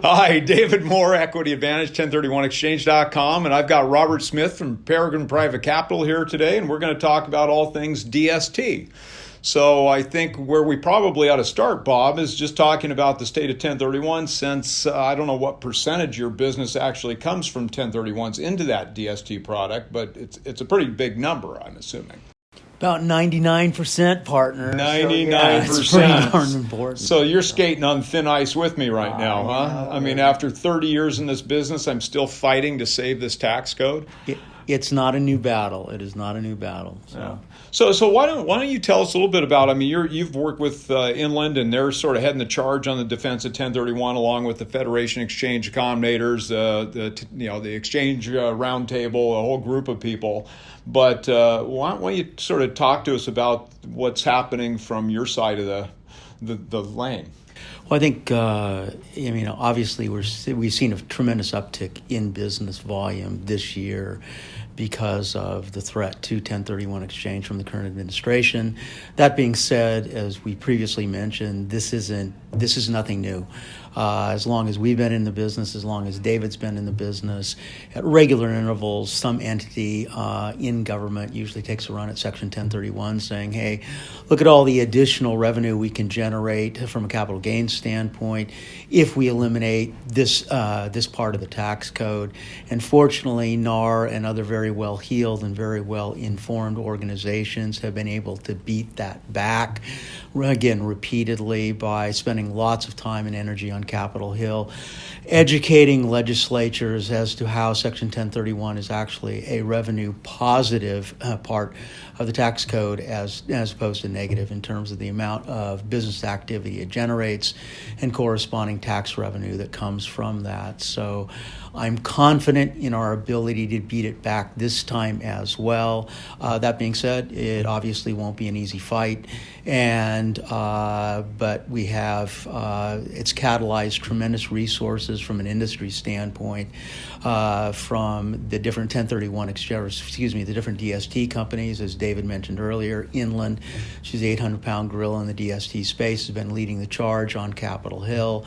Hi, David Moore, Equity Advantage, 1031exchange.com, and I've got Robert Smith from Peregrine Private Capital here today, and we're going to talk about all things DST. So I think where we probably ought to start, Bob, is just talking about the state of 1031, since I don't know what percentage your business actually comes from 1031s into that DST product, but it's a pretty big number, I'm assuming. About 99%, partner. 99%. So, it's pretty darn important. So you're skating on thin ice with me right now, huh? I mean, after 30 years in this business, I'm still fighting to save this tax code. It's not a new battle. It is not a new battle. So why don't you tell us a little bit about? I mean, you've worked with Inland, and they're sort of heading the charge on the defense of 1031, along with the Federation Exchange Accommodators, the Exchange Roundtable, a whole group of people. But why don't you sort of talk to us about what's happening from your side of the lane? Well, I think, obviously we've seen a tremendous uptick in business volume this year because of the threat to 1031 exchange from the current administration. That being said, as we previously mentioned, this is nothing new. As long as we've been in the business, as long as David's been in the business, at regular intervals, some entity in government usually takes a run at Section 1031 saying, hey, look at all the additional revenue we can generate from a capital gains standpoint if we eliminate this part of the tax code. And fortunately, NAR and other very well-heeled and very well-informed organizations have been able to beat that back, again, repeatedly by spending lots of time and energy on Capitol Hill, educating legislatures as to how Section 1031 is actually a revenue positive part of the tax code as opposed to negative in terms of the amount of business activity it generates and corresponding tax revenue that comes from that. So I'm confident in our ability to beat it back this time as well. That being said, it obviously won't be an easy fight, but we have it's catalyzed tremendous resources from an industry standpoint from the different 1031 the different DST companies, as David mentioned earlier. Inland, she's the 800-pound gorilla in the DST space, has been leading the charge on Capitol Hill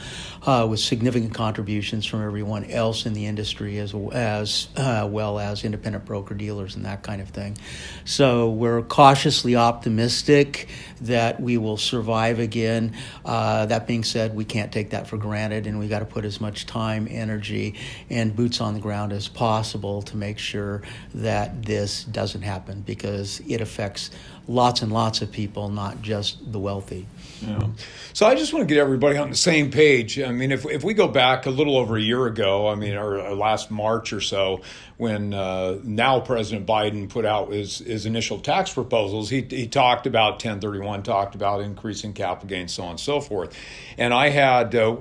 with significant contributions from everyone else in the industry as well as independent broker-dealers and that kind of thing. So we're cautiously optimistic that we will survive again. That being said, we can't take that for granted, and we got to put as much time, energy, and boots on the ground as possible to make sure that this doesn't happen, because it affects lots and lots of people, not just the wealthy. Yeah. So I just want to get everybody on the same page. I mean, if we go back a little over a year ago, I mean, or last March or so, when now President Biden put out his initial tax proposals, he talked about 1031, talked about increasing capital gains, so on and so forth. And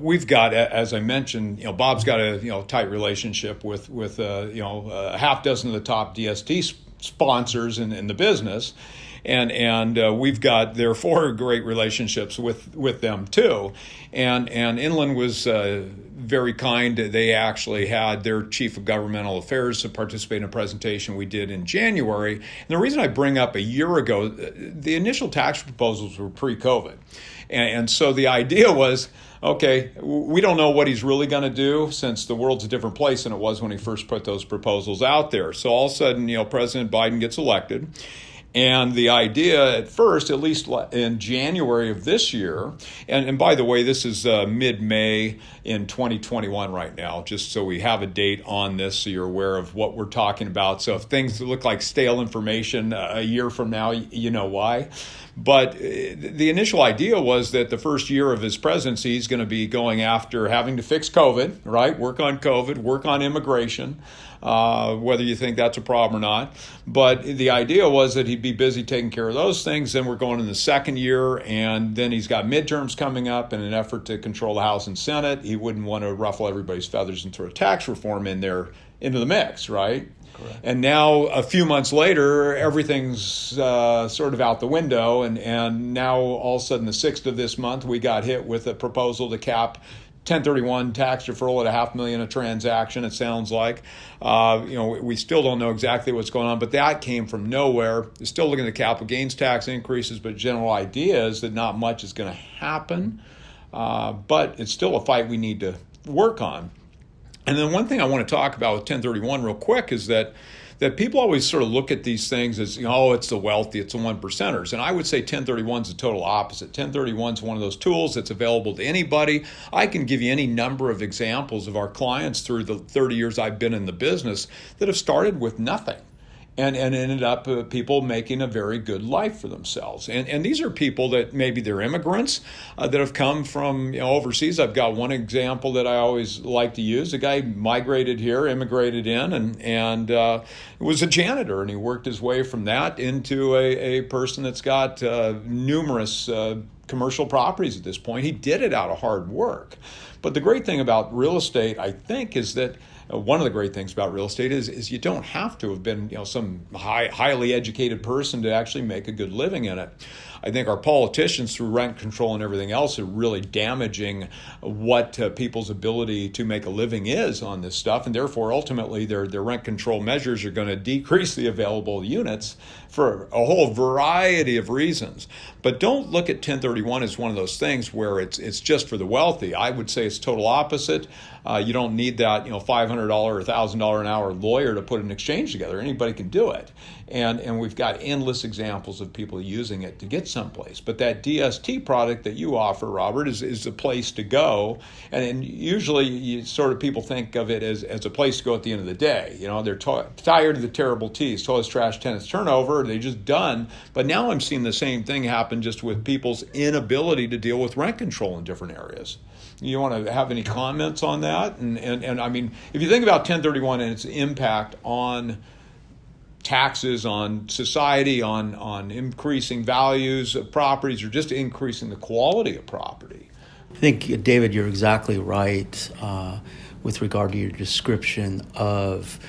we've got, as I mentioned, Bob's got a tight relationship with a half dozen of the top DST sponsors in the business. And we've got therefore great relationships with them too, and Inland was very kind. They actually had their chief of governmental affairs to participate in a presentation we did in January. And the reason I bring up a year ago, the initial tax proposals were pre-COVID, and so the idea was, okay, we don't know what he's really going to do, since the world's a different place than it was when he first put those proposals out there. So all of a sudden, President Biden gets elected. And the idea at first, at least in January of this year, and by the way, this is mid-May in 2021 right now, just so we have a date on this so you're aware of what we're talking about. So if things look like stale information a year from now, you know why. But the initial idea was that the first year of his presidency is going to be going after having to fix COVID, right? Work on COVID, work on immigration, whether you think that's a problem or not. But the idea was that he'd be busy taking care of those things. Then we're going in the second year, and then he's got midterms coming up in an effort to control the House and Senate. He wouldn't want to ruffle everybody's feathers and throw tax reform in there into the mix, right? Correct. And now, a few months later, everything's sort of out the window, and now all of a sudden, the 6th of this month, we got hit with a proposal to cap 1031 tax deferral at $500,000 a transaction, it sounds like. We still don't know exactly what's going on, but that came from nowhere. They're still looking at capital gains tax increases, but general idea is that not much is going to happen. But it's still a fight we need work on. And then one thing I want to talk about with 1031 real quick is that people always sort of look at these things as, oh, it's the wealthy, it's the one percenters. And I would say 1031 is the total opposite. 1031 is one of those tools that's available to anybody. I can give you any number of examples of our clients through the 30 years I've been in the business that have started with nothing. And ended up people making a very good life for themselves. And these are people that maybe they're immigrants that have come from overseas. I've got one example that I always like to use. A guy migrated here, immigrated in, and was a janitor, and he worked his way from that into a person that's got numerous commercial properties at this point. He did it out of hard work. But the great thing about real estate, I think, is that one of the great things about real estate is you don't have to have been some highly educated person to actually make a good living in it. I think our politicians, through rent control and everything else, are really damaging what people's ability to make a living is on this stuff, and therefore ultimately their rent control measures are going to decrease the available units for a whole variety of reasons. But don't look at 1031 as one of those things where it's just for the wealthy. I would say it's total opposite. You don't need that $500 or $1,000 an hour lawyer to put an exchange together. Anybody can do it. And we've got endless examples of people using it to get someplace. But that DST product that you offer, Robert, is the place to go. And usually people think of it as a place to go at the end of the day. They're tired of the terrible T's, toilets, trash, tenants, turnover. They're just done. But now I'm seeing the same thing happen just with people's inability to deal with rent control in different areas. You want to have any comments on that? And I mean, if you think about 1031 and its impact on taxes, on society, on increasing values of properties, or just increasing the quality of property. I think, David, you're exactly right with regard to your description of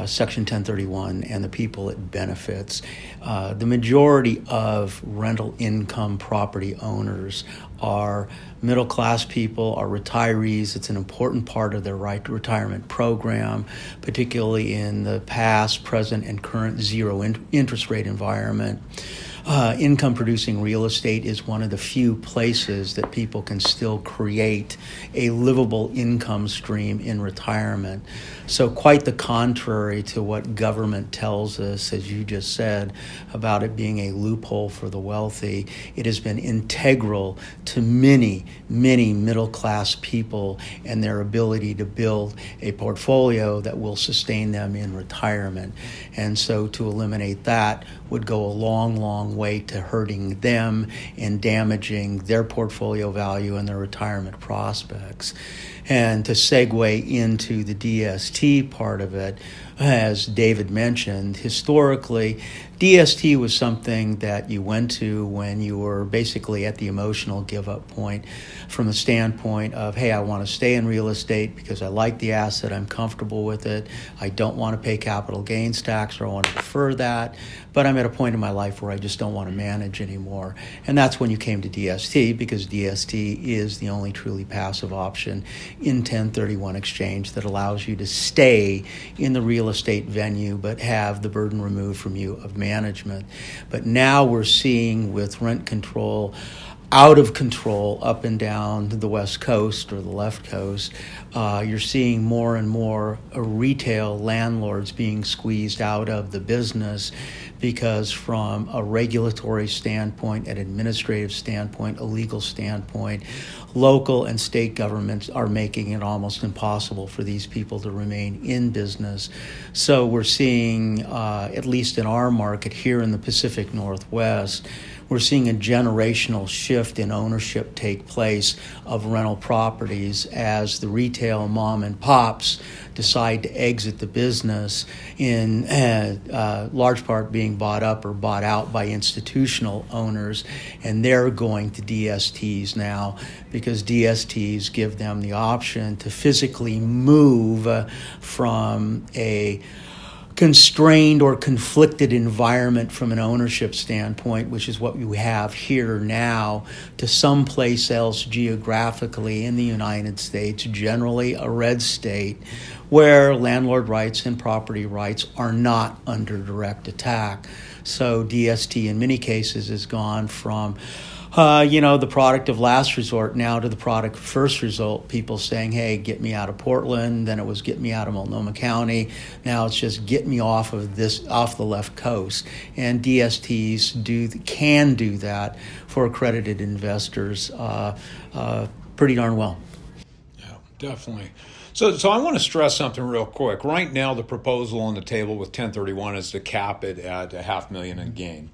Section 1031 and the people it benefits. The majority of rental income property owners are middle-class people, are retirees. It's an important part of their right to retirement program, particularly in the past, present, and current zero interest rate environment. Income-producing real estate is one of the few places that people can still create a livable income stream in retirement. So quite the contrary to what government tells us, as you just said, about it being a loophole for the wealthy, it has been integral to many, many middle-class people and their ability to build a portfolio that will sustain them in retirement. And so to eliminate that would go a long, long way to hurting them and damaging their portfolio value and their retirement prospects. And to segue into the DST part of it, as David mentioned, historically, DST was something that you went to when you were basically at the emotional give-up point, from the standpoint of, hey, I want to stay in real estate because I like the asset, I'm comfortable with it, I don't want to pay capital gains tax, or I want to defer that, but I'm at a point in my life where I just don't want to manage anymore. And that's when you came to DST, because DST is the only truly passive option in 1031 exchange that allows you to stay in the real estate venue but have the burden removed from you of management. But now we're seeing, with rent control out of control up and down the West Coast or the left coast, you're seeing more and more retail landlords being squeezed out of the business because, from a regulatory standpoint, an administrative standpoint, a legal standpoint, local and state governments are making it almost impossible for these people to remain in business. So we're seeing, at least in our market here in the Pacific Northwest, we're seeing a generational shift in ownership take place of rental properties as the retail mom and pops decide to exit the business, in large part being bought up or bought out by institutional owners, and they're going to DSTs now because DSTs give them the option to physically move from a constrained or conflicted environment from an ownership standpoint, which is what we have here now, to someplace else geographically in the United States, generally a red state, where landlord rights and property rights are not under direct attack. So DST in many cases has gone from The product of last resort now to the product of first result. People saying, hey, get me out of Portland. Then it was get me out of Multnomah County. Now it's just get me off the left coast. And DSTs can do that for accredited investors pretty darn well. Yeah, definitely. So I want to stress something real quick. Right now, the proposal on the table with 1031 is to cap it at $500,000 in gain.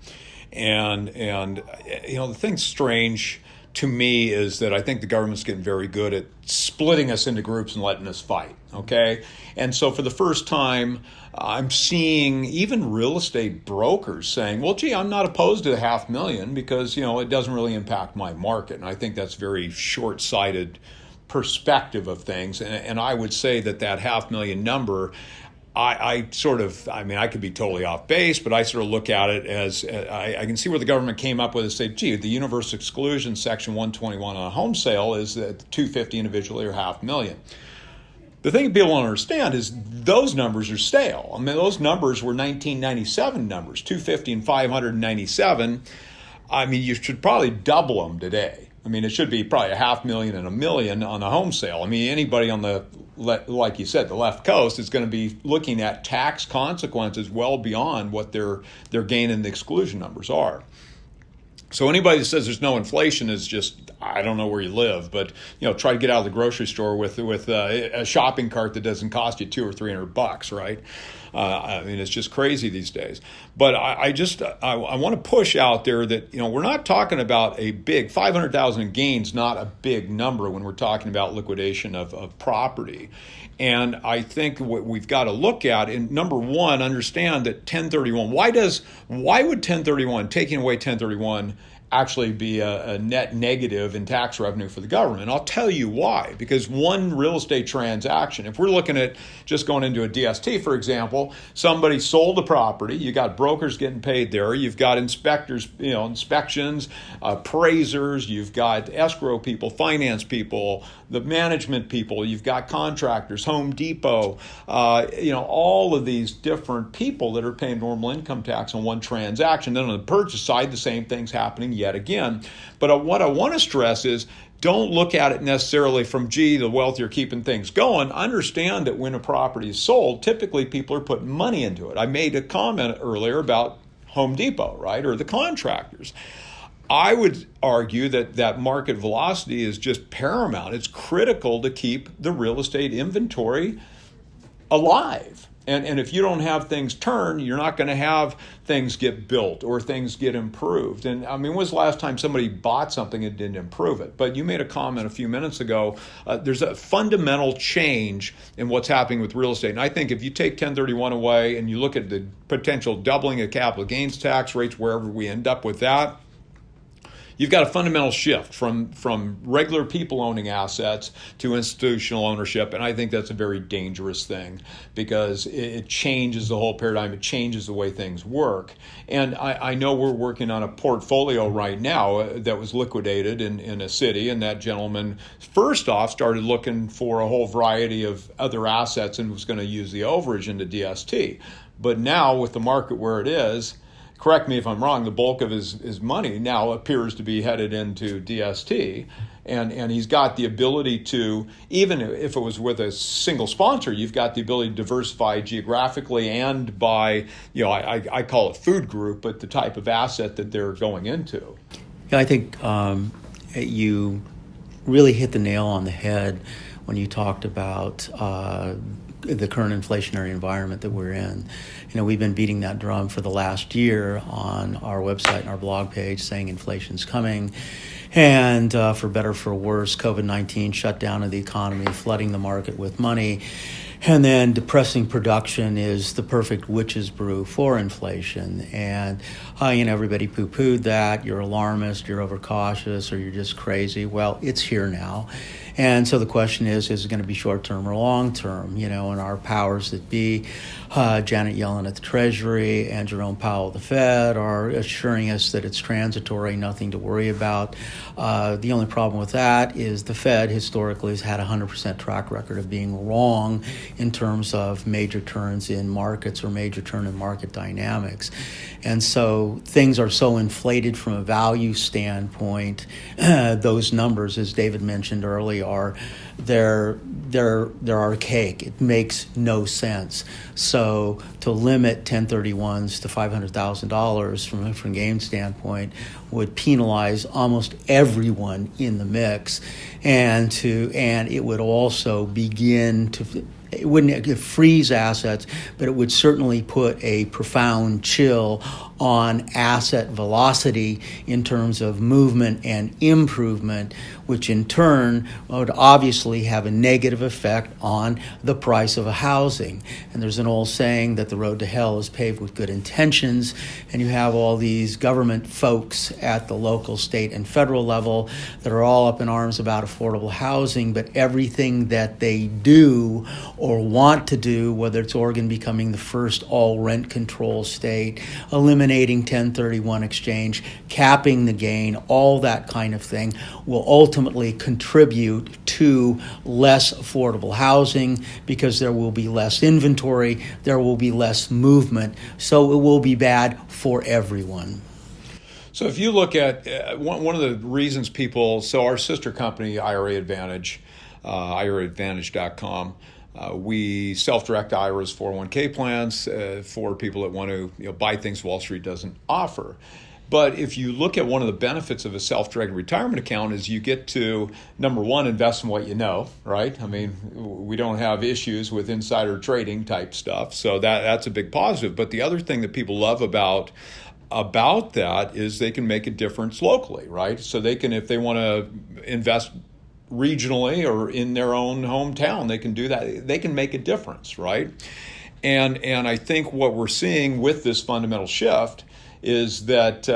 And the thing strange to me is that I think the government's getting very good at splitting us into groups and letting us fight, okay? And so for the first time, I'm seeing even real estate brokers saying, well, gee, I'm not opposed to the $500,000 because, it doesn't really impact my market. And I think that's very short-sighted perspective of things. And I would say that $500,000 number, I could be totally off base, but I sort of look at it as I can see where the government came up with it. Say, gee, the universal exclusion section 121 on a home sale is that $250,000 individually or $500,000. The thing people don't understand is those numbers are stale. I mean, those numbers were 1997 numbers, $250,000 and $597,000. I mean, you should probably double them today. I mean, it should be probably $500,000 and $1 million on a home sale. I mean, anybody on the, like you said, the left coast is going to be looking at tax consequences well beyond what their gain in the exclusion numbers are. So anybody that says there's no inflation is just, I don't know where you live, but try to get out of the grocery store with a shopping cart that doesn't cost you $200 or $300, right? I mean, it's just crazy these days. But I want to push out there that we're not talking about a big 500,000 gains, not a big number when we're talking about liquidation of property. And I think what we've got to look at, and number one, understand that 1031. Why would 1031 taking away 1031 actually be a net negative in tax revenue for the government? I'll tell you why. Because one real estate transaction, if we're looking at just going into a DST, for example, somebody sold a property, you got brokers getting paid there, you've got inspectors, inspections, appraisers, you've got escrow people, finance people, the management people, you've got contractors, Home Depot, all of these different people that are paying normal income tax on one transaction. Then on the purchase side, the same thing's happening yet again. But what I want to stress is don't look at it necessarily from, gee, the wealthier keeping things going. Understand that when a property is sold, typically people are putting money into it. I made a comment earlier about Home Depot, right, or the contractors. I would argue that market velocity is just paramount. It's critical to keep the real estate inventory alive. And if you don't have things turn, you're not going to have things get built or things get improved. And I mean, when was the last time somebody bought something and didn't improve it? But you made a comment a few minutes ago. There's a fundamental change in what's happening with real estate. And I think if you take 1031 away and you look at the potential doubling of capital gains tax rates, wherever we end up with that, you've got a fundamental shift from regular people owning assets to institutional ownership, and I think that's a very dangerous thing because it changes the whole paradigm. It changes the way things work. And I know we're working on a portfolio right now that was liquidated in a city, and that gentleman first off started looking for a whole variety of other assets and was going to use the overage into DST. But now with the market where it is, correct me if I'm wrong, the bulk of his money now appears to be headed into DST. And he's got the ability to, even if it was with a single sponsor, you've got the ability to diversify geographically and by, I call it food group, but the type of asset that they're going into. Yeah, I think you really hit the nail on the head when you talked about the current inflationary environment that we're in. We've been beating that drum for the last year on our website and our blog page saying inflation's coming. And for better or for worse, COVID-19 shut down the economy, flooding the market with money. And then depressing production is the perfect witch's brew for inflation. And everybody poo-pooed that. You're alarmist, you're overcautious, or you're just crazy. Well, it's here now. And so the question is it going to be short term or long term? And our powers that be, Janet Yellen at the Treasury and Jerome Powell at the Fed, are assuring us that it's transitory, nothing to worry about. The only problem with that is the Fed historically has had a 100% track record of being wrong in terms of major turns in markets or major turn in market dynamics. And so things are so inflated from a value standpoint. Those numbers, as David mentioned earlier, they're archaic. It makes no sense. So to limit 1031s to $500,000 from a gain standpoint would penalize almost everyone in the mix, and it would also begin to. It wouldn't freeze assets, but it would certainly put a profound chill on asset velocity in terms of movement and improvement, which in turn would obviously have a negative effect on the price of a housing. And there's an old saying that the road to hell is paved with good intentions, and you have all these government folks at the local, state, and federal level that are all up in arms about affordable housing, but everything that they do or want to do, whether it's Oregon becoming the first all rent control state, eliminating 1031 exchange, capping the gain, all that kind of thing, will ultimately contribute to less affordable housing because there will be less inventory, there will be less movement, so it will be bad for everyone. So if you look at one of the reasons so our sister company, IRA Advantage, IRAadvantage.com, we self-direct IRAs, 401k plans for people that want to buy things Wall Street doesn't offer. But if you look at one of the benefits of a self-directed retirement account is you get to, number one, invest in what you know, right? I mean, we don't have issues with insider trading type stuff, so that's a big positive. But the other thing that people love about that is they can make a difference locally, right? So they can, if they want to invest regionally or in their own hometown, they can do that. They can make a difference, right? And I think what we're seeing with this fundamental shift is that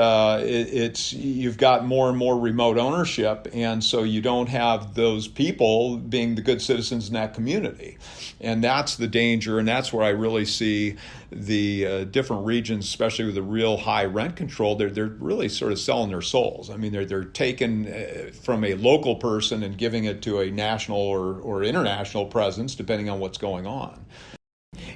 you've got more and more remote ownership, and so you don't have those people being the good citizens in that community. And that's the danger, and that's where I really see the different regions, especially with the real high rent control, they're really sort of selling their souls. I mean, they're taking from a local person and giving it to a national or international presence, depending on what's going on.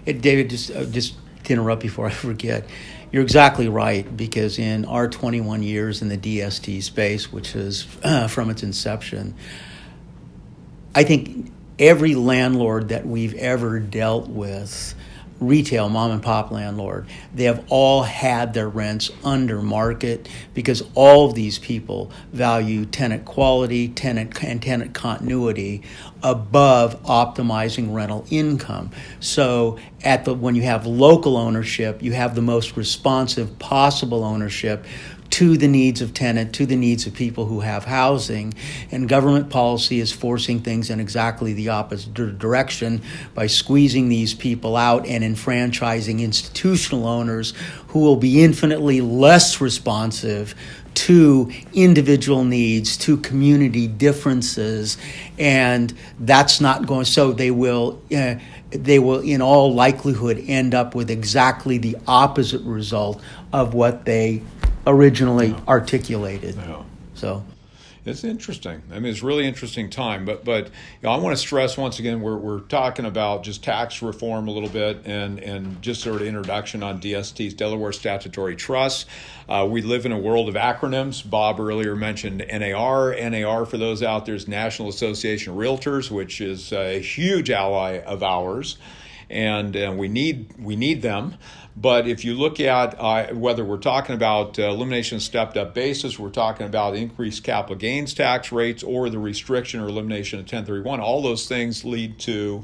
David, just to interrupt before I forget, you're exactly right, because in our 21 years in the DST space, which is from its inception, I think every landlord that we've ever dealt with, retail mom and pop landlord, they have all had their rents under market because all of these people value tenant quality, tenant continuity above optimizing rental income. So when you have local ownership, you have the most responsive possible ownership to the needs of tenant, to the needs of people who have housing. And government policy is forcing things in exactly the opposite direction by squeezing these people out and enfranchising institutional owners who will be infinitely less responsive to individual needs, to community differences, and that's not going. So they will in all likelihood end up with exactly the opposite result of what they originally articulated. Yeah. So it's interesting. I mean, it's a really interesting time. But I want to stress once again, we're talking about just tax reform a little bit and just sort of introduction on DSTs, Delaware Statutory Trusts. We live in a world of acronyms. Bob earlier mentioned NAR. NAR, for those out there, is National Association of Realtors, which is a huge ally of ours. And we need them. But if you look at whether we're talking about elimination of stepped-up basis, we're talking about increased capital gains tax rates, or the restriction or elimination of 1031, all those things lead to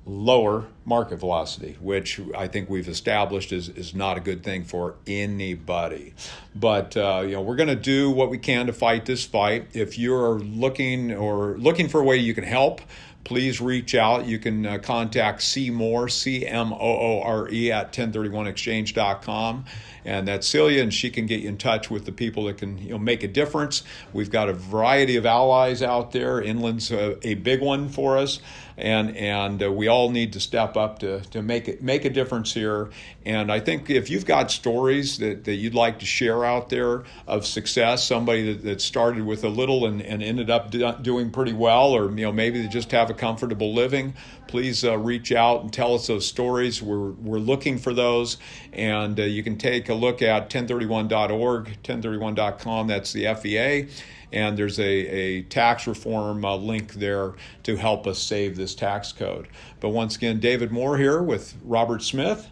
lower market velocity, which I think we've established is not a good thing for anybody. But we're going to do what we can to fight this fight. If you're looking for a way you can help, please reach out. You can contact C Moore, CMOORE, at 1031exchange.com. And that's Celia, and she can get you in touch with the people that can make a difference. We've got a variety of allies out there. Inland's a big one for us, and we all need to step up to make a difference here. And I think if you've got stories that you'd like to share out there of success, somebody that started with a little and ended up doing pretty well, or maybe they just have a comfortable living, please reach out and tell us those stories. We're looking for those, and you can take a look at 1031.org, 1031.com. That's the FEA. And there's a tax reform link there to help us save this tax code. But once again, David Moore here with Robert Smith,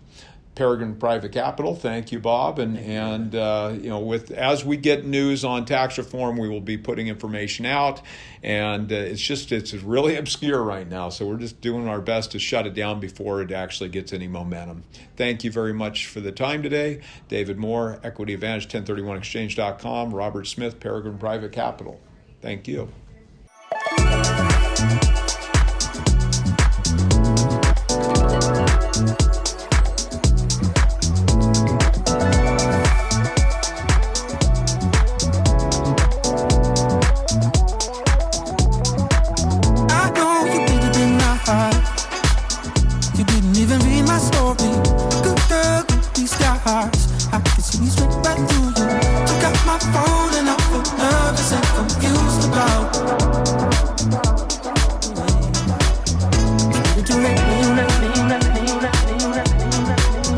Peregrine Private Capital. Thank you, Bob. And as we get news on tax reform, we will be putting information out. And it's really obscure right now. So we're just doing our best to shut it down before it actually gets any momentum. Thank you very much for the time today. David Moore, Equity Advantage, 1031exchange.com. Robert Smith, Peregrine Private Capital. Thank you.